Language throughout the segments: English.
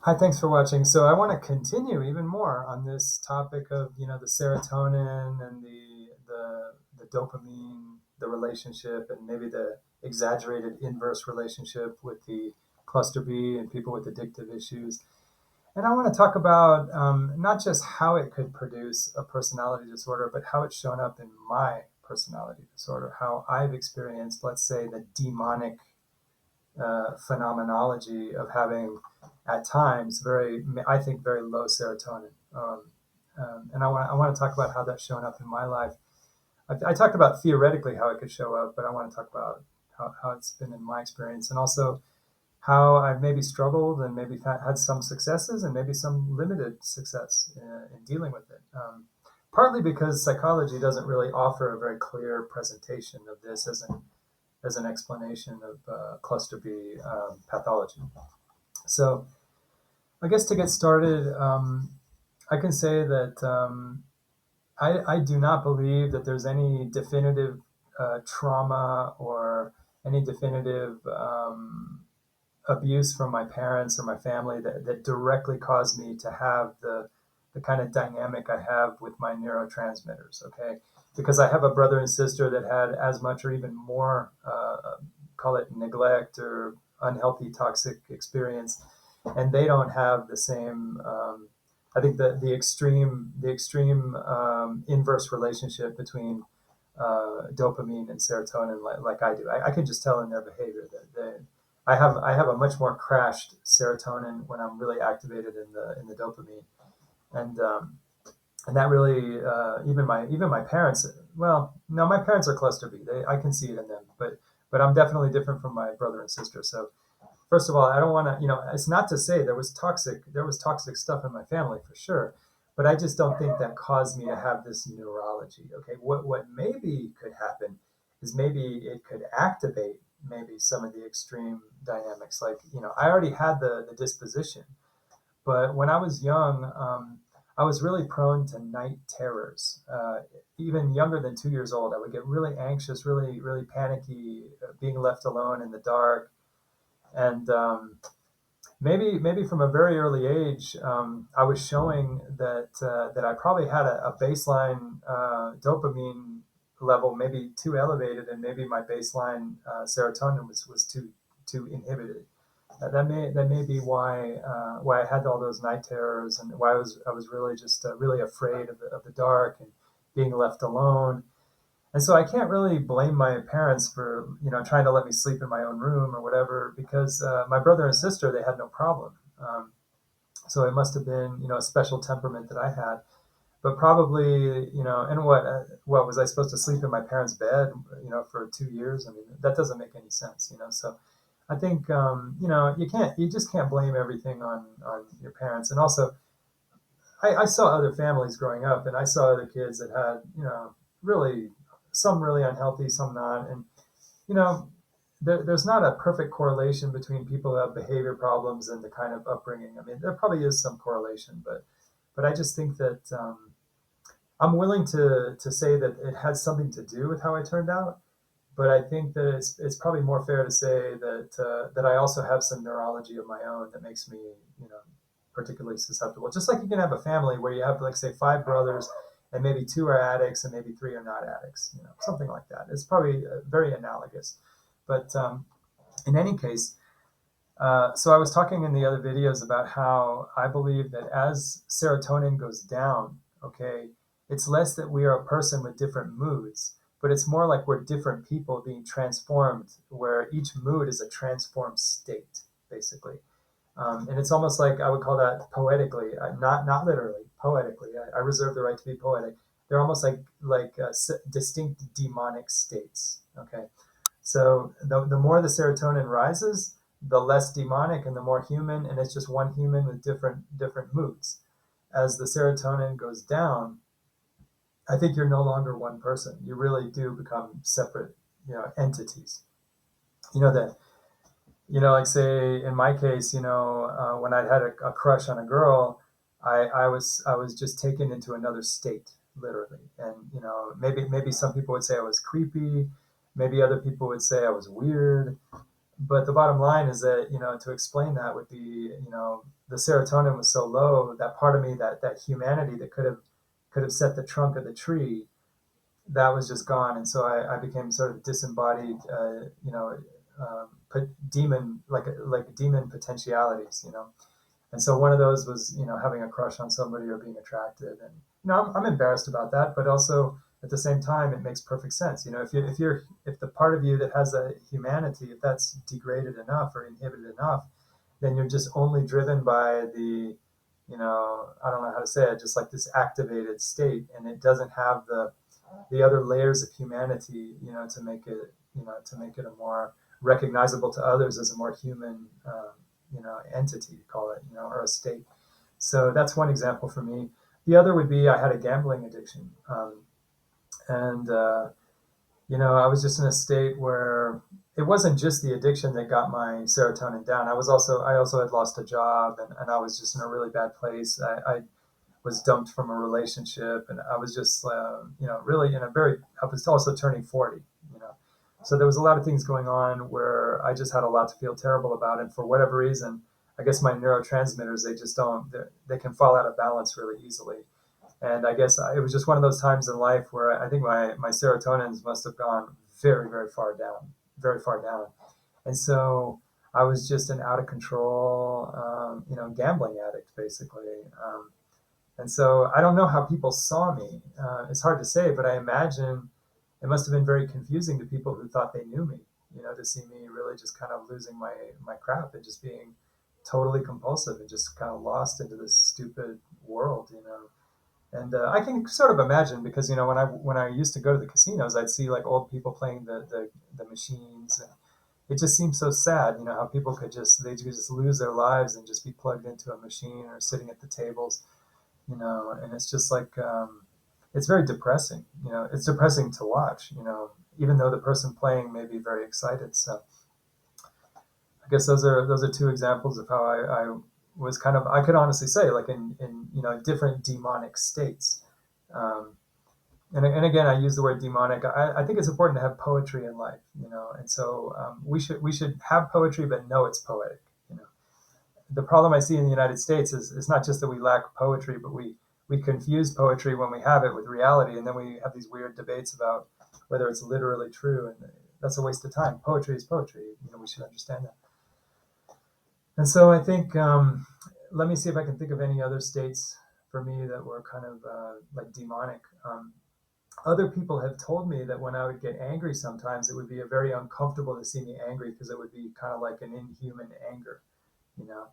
Hi, thanks for watching. So I want to continue even more on this topic of, the serotonin and the dopamine, the relationship, and maybe the exaggerated inverse relationship with the cluster B and people with addictive issues. And I want to talk about not just how it could produce a personality disorder, but how it's shown up in my personality disorder, how I've experienced, let's say, the demonic phenomenology of having at times I think, very low serotonin. And I want to talk about how that's shown up in my life. I talked about theoretically how it could show up, but I want to talk about how it's been in my experience, and also how I've maybe struggled and maybe had some successes and maybe some limited success in dealing with it. Partly because psychology doesn't really offer a very clear presentation of this as an explanation of cluster B pathology. So, I guess to get started, I can say that I do not believe that there's any definitive trauma or any definitive abuse from my parents or my family that directly caused me to have the kind of dynamic I have with my neurotransmitters, okay? Because I have a brother and sister that had as much or even more, call it neglect or unhealthy, toxic experience, and they don't have the same. I think the extreme inverse relationship between dopamine and serotonin, like I do. I can just tell in their behavior that I have a much more crashed serotonin when I'm really activated in the dopamine, and and that really even my parents. Well, no, my parents are cluster B. I can see it in them, but I'm definitely different from my brother and sister. So first of all, I don't want to, it's not to say there was toxic stuff in my family for sure, but I just don't think that caused me to have this neurology. Okay, what maybe could happen is maybe it could activate maybe some of the extreme dynamics. Like, I already had the disposition, but when I was young, I was really prone to night terrors. Even younger than 2 years old, I would get really anxious, really, really panicky, being left alone in the dark, and maybe from a very early age, I was showing that I probably had a baseline dopamine level maybe too elevated, and maybe my baseline serotonin was too inhibited. That may be why I had all those night terrors, and why I was really just really afraid of the dark and being left alone. And so I can't really blame my parents for, trying to let me sleep in my own room or whatever, because my brother and sister, they had no problem. So it must have been, a special temperament that I had. But probably, and what was I supposed to sleep in my parents' bed, for 2 years? I mean, that doesn't make any sense. So I think, you just can't blame everything on your parents. And also, I saw other families growing up, and I saw other kids that had, really, some really unhealthy, some not. And, you know, there's not a perfect correlation between people who have behavior problems and the kind of upbringing. I mean, there probably is some correlation, but I just think that I'm willing to say that it has something to do with how I turned out. But I think that it's probably more fair to say that I also have some neurology of my own that makes me, you know, particularly susceptible. Just like you can have a family where you have, like, say, five brothers, and maybe two are addicts and maybe three are not addicts, something like that. It's probably very analogous. But in any case, so I was talking in the other videos about how I believe that as serotonin goes down, okay, it's less that we are a person with different moods, but it's more like we're different people being transformed, where each mood is a transformed state, basically. And it's almost like I would call that poetically, not literally, poetically. I reserve the right to be poetic. They're almost like distinct demonic states. Okay, so the more the serotonin rises, the less demonic and the more human, and it's just one human with different moods. As the serotonin goes down, I think you're no longer one person. You really do become separate, entities. That like, say, in my case, when I had a crush on a girl, I was just taken into another state, literally. And maybe some people would say I was creepy, maybe other people would say I was weird. But the bottom line is that, to explain that would be, the serotonin was so low that part of me, that humanity that could have set the trunk of the tree, that was just gone. And so I became sort of disembodied, demon, like demon potentialities, And so one of those was, having a crush on somebody or being attracted. And, I'm embarrassed about that, but also at the same time, it makes perfect sense. If the part of you that has a humanity, if that's degraded enough or inhibited enough, then you're just only driven by I don't know how to say it, just like this activated state, and it doesn't have the other layers of humanity, to make it a more recognizable to others as a more human, entity, call it, or a state. So that's one example for me. The other would be I had a gambling addiction, and I was just in a state where it wasn't just the addiction that got my serotonin down. I also had lost a job, and I was just in a really bad place. I was dumped from a relationship, and I was just, really in a very. I was also turning 40, you know, so there was a lot of things going on where I just had a lot to feel terrible about, and for whatever reason, I guess my neurotransmitters, they just don't. They can fall out of balance really easily, and I guess it was just one of those times in life where I think my serotonins must have gone very, very far down, and so I was just an out of control, gambling addict basically. And so I don't know how people saw me. It's hard to say, but I imagine it must have been very confusing to people who thought they knew me, to see me really just kind of losing my crap and just being totally compulsive and just kind of lost into this stupid world. And I can sort of imagine because when I used to go to the casinos, I'd see like old people playing the machines, and it just seems so sad, how people could just lose their lives and just be plugged into a machine or sitting at the tables, and it's just like, it's very depressing. It's depressing to watch. Even though the person playing may be very excited. So I guess those are two examples of how I was kind of, I could honestly say, like in different demonic states. Um, and again, I use the word demonic. I think it's important to have poetry in life, and so we should have poetry, but know it's poetic. You know, the problem I see in the United States is not just that we lack poetry, but we confuse poetry when we have it with reality, and then we have these weird debates about whether it's literally true, and that's a waste of time. Poetry is poetry. We should understand that. And so I think, let me see if I can think of any other states for me that were kind of like demonic. Other people have told me that when I would get angry, sometimes it would be very uncomfortable to see me angry because it would be kind of like an inhuman anger, you know.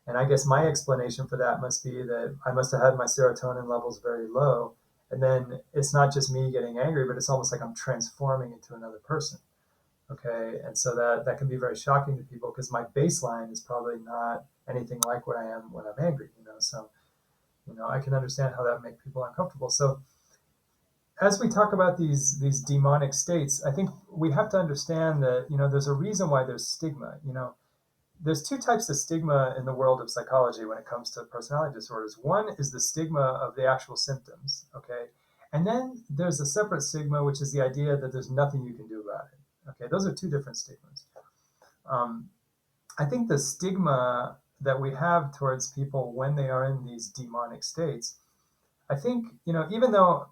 And I guess my explanation for that must be that I must have had my serotonin levels very low. And then it's not just me getting angry, but it's almost like I'm transforming into another person. Okay. And so that can be very shocking to people because my baseline is probably not anything like what I am when I'm angry. So, I can understand how that would make people uncomfortable. So as we talk about these demonic states, I think we have to understand that, there's a reason why there's stigma. There's two types of stigma in the world of psychology when it comes to personality disorders. One is the stigma of the actual symptoms, okay? And then there's a separate stigma, which is the idea that there's nothing you can do about it. Okay, those are two different stigmas. Um, I think the stigma that we have towards people when they are in these demonic states, I think, even though,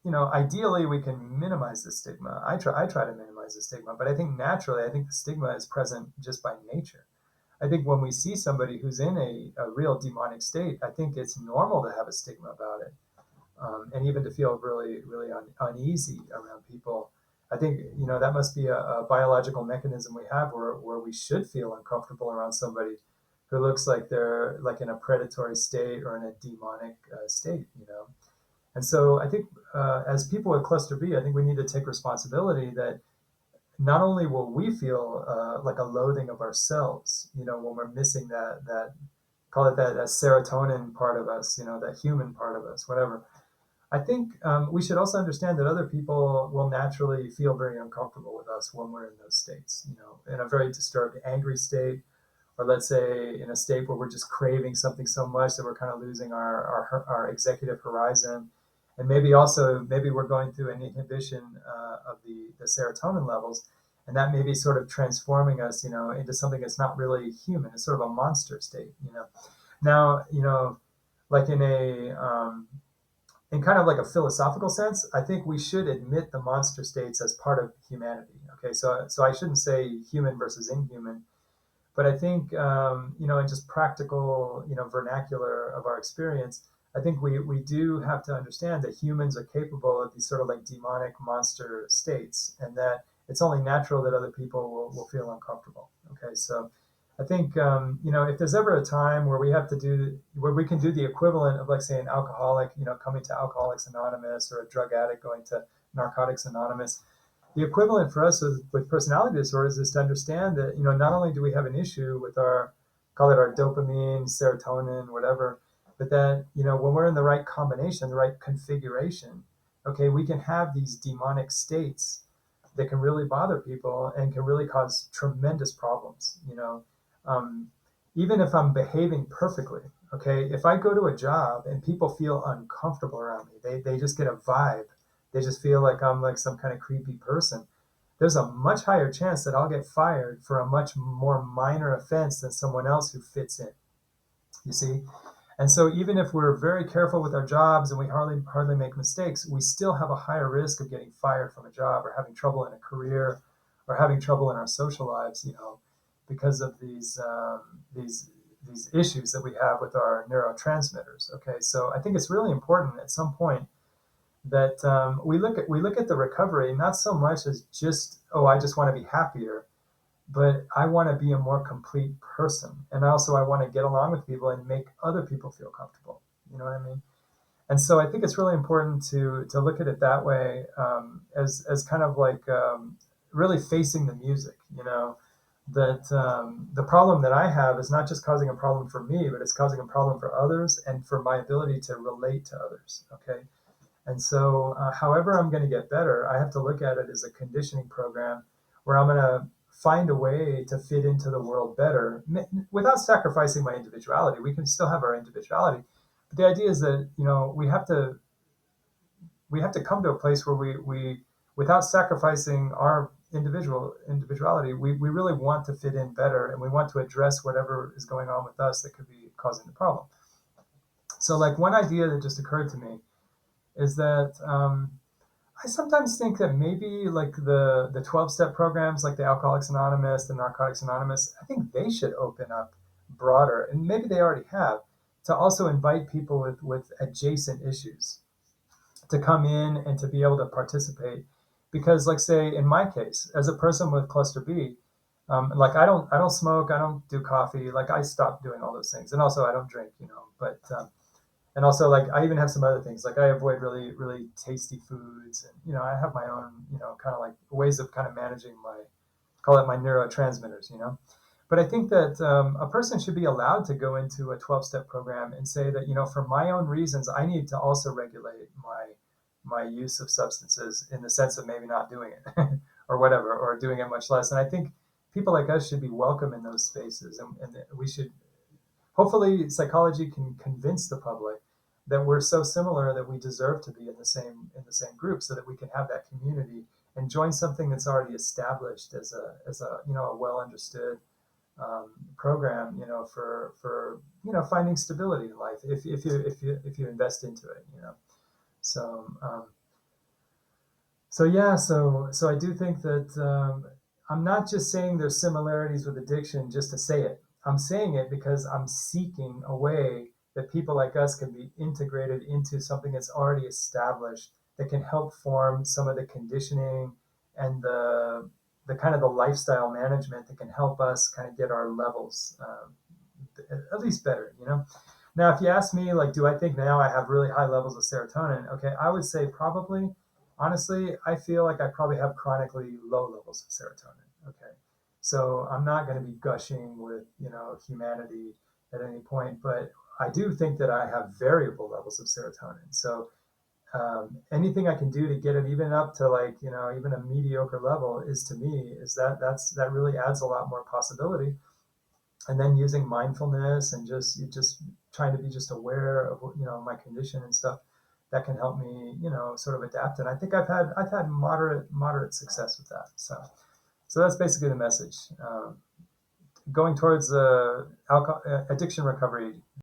ideally we can minimize the stigma. I try to minimize the stigma, but I think naturally, I think the stigma is present just by nature. I think when we see somebody who's in a real demonic state, I think it's normal to have a stigma about it, and even to feel really, really uneasy around people. I think that must be a biological mechanism we have where we should feel uncomfortable around somebody who looks like they're like in a predatory state or in a demonic state. And so I think as people with cluster B, I think we need to take responsibility that not only will we feel like a loathing of ourselves, when we're missing that call it that serotonin part of us, that human part of us, whatever. I think we should also understand that other people will naturally feel very uncomfortable with us when we're in those states, in a very disturbed, angry state, or let's say in a state where we're just craving something so much that we're kind of losing our executive horizon. And maybe we're going through an inhibition of the serotonin levels. and that may be sort of transforming us, into something that's not really human. It's sort of a monster state. Now, like in kind of like a philosophical sense, I think we should admit the monster states as part of humanity. Okay, so I shouldn't say human versus inhuman, but I think, in just practical, vernacular of our experience, I think we do have to understand that humans are capable of these sort of like demonic monster states, and that it's only natural that other people will feel uncomfortable. Okay, so I think, if there's ever a time where where we can do the equivalent of, like, say, an alcoholic, coming to Alcoholics Anonymous, or a drug addict going to Narcotics Anonymous, the equivalent for us with personality disorders is to understand that, not only do we have an issue with call it our dopamine, serotonin, whatever, but that, when we're in the right combination, the right configuration, okay, we can have these demonic states that can really bother people and can really cause tremendous problems. Um, Even if I'm behaving perfectly, okay, if I go to a job and people feel uncomfortable around me, they just get a vibe, they just feel like I'm like some kind of creepy person, there's a much higher chance that I'll get fired for a much more minor offense than someone else who fits in. You see? And so even if we're very careful with our jobs and we hardly make mistakes, we still have a higher risk of getting fired from a job, or having trouble in a career, or having trouble in our social lives, because of these issues that we have with our neurotransmitters. Okay, so I think it's really important at some point that, we look at the recovery not so much as just, oh, I just want to be happier, but I want to be a more complete person, and also I want to get along with people and make other people feel comfortable. You know what I mean? And so I think it's really important to look at it that way, as kind of like, really facing the music. That, the problem that I have is not just causing a problem for me, but it's causing a problem for others and for my ability to relate to others. Okay. And so, however I'm going to get better, I have to look at it as a conditioning program where I'm going to find a way to fit into the world better, without sacrificing my individuality. We can still have our individuality, but the idea is that, we have to come to a place where we without sacrificing our individuality, we really want to fit in better, and we want to address whatever is going on with us that could be causing the problem. So, like, one idea that just occurred to me is that, I sometimes think that maybe, like, the 12-step programs, like the Alcoholics Anonymous, the Narcotics Anonymous, I think they should open up broader, and maybe they already have, to also invite people with adjacent issues to come in and to be able to participate. Because, like, say, in my case, as a person with cluster B, like, I don't smoke, I don't do coffee, like, I stopped doing all those things, and also I don't drink, but, and also, like, I even have some other things, like, I avoid really really tasty foods, and, I have my own, kind of like ways of kind of managing my, call it, my neurotransmitters. But I think that, a person should be allowed to go into a 12-step program and say that, for my own reasons, I need to also regulate my use of substances, in the sense of maybe not doing it, or whatever, or doing it much less. And I think people like us should be welcome in those spaces, and we should, hopefully, psychology can convince the public that we're so similar that we deserve to be in the same group, so that we can have that community and join something that's already established as a a well understood, program, for finding stability in life, if you invest into it. So, yeah, so I do think that, I'm not just saying there's similarities with addiction just to say it. I'm saying it because I'm seeking a way that people like us can be integrated into something that's already established, that can help form some of the conditioning and the kind of the lifestyle management that can help us kind of get our levels, at least better. Now, if you ask me, like, do I think now I have really high levels of serotonin? Okay, I would say probably. Honestly, I feel like I probably have chronically low levels of serotonin. Okay, so I'm not going to be gushing with, humanity at any point, but I do think that I have variable levels of serotonin. So, anything I can do to get it even up to, like, even a mediocre level, is, to me, is that really adds a lot more possibility. And then using mindfulness and just trying to be just aware of, my condition and stuff, that can help me, sort of adapt. And I think I've had moderate success with that. So, So that's basically the message. Going towards alcohol addiction recovery